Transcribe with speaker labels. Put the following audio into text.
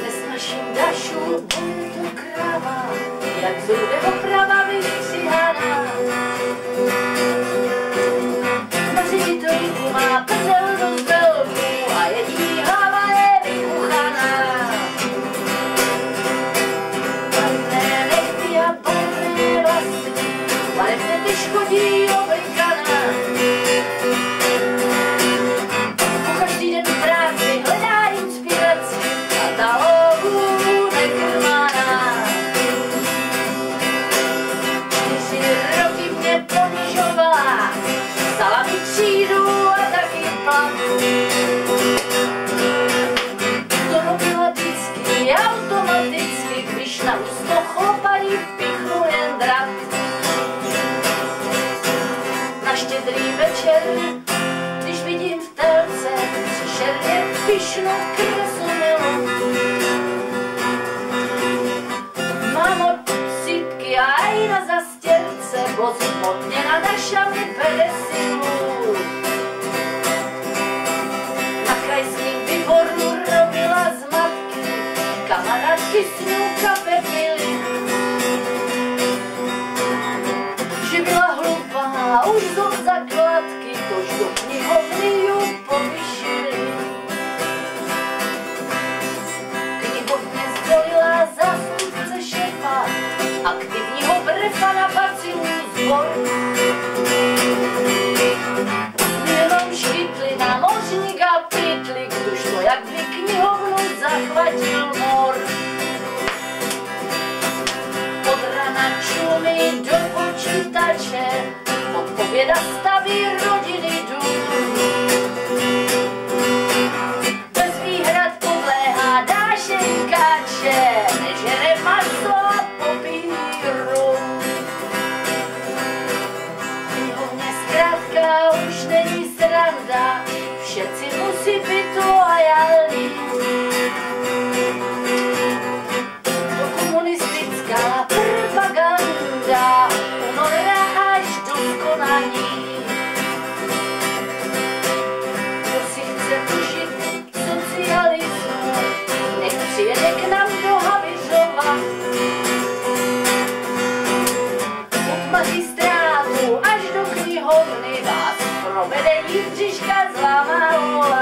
Speaker 1: Nesnaším dašu, bude to kráva, jak z rudého prava vystřihaná. Na ředitelku má prdel do velkou a jediný hlava je vykuchaná. Barevné nechty a barevné vlasy, barevné ty škodí oblikaná. Po každý den v práci hledá inspiraci a ta logu nekrmaná. 4 roky mě ponižovala, vzala mi třídu a taky plat. To robila vždycky automaticky, když na ústo chlopaní pichnu jen drat. Na Štědrý večer, když vidím v telce příšerně pyšnou krásu milu. Mám od sypky a i na zastěrce, bozmotně na dašami bere silu. Na krajským výboru robila zmatky, kamarádky s ňou kafe pili. Že byla hlupá už od zakladky, tož do knihovny ju povyšili. Knihovně zvolila zástupce šéfa, aktivního brefa na bacilů zbor. Jenom škytli na nožník a pytli, kdož to jak by knihovnu zachvatil mor. Od rana čumí do počítače, odpověda staví rodiny dům. Bez výhrad podléhá dášenkáče, nežere maso a popíjí rum. Knihovně zkrátka už není sranda, všetci musí být loajální. Komunistická propaganda unorila až do konání. Kdo si chce užít socialismu, nech přijede k nám do Havířova. Od magistrátu až do knihovny vás provede Jindřiška zlámá rola.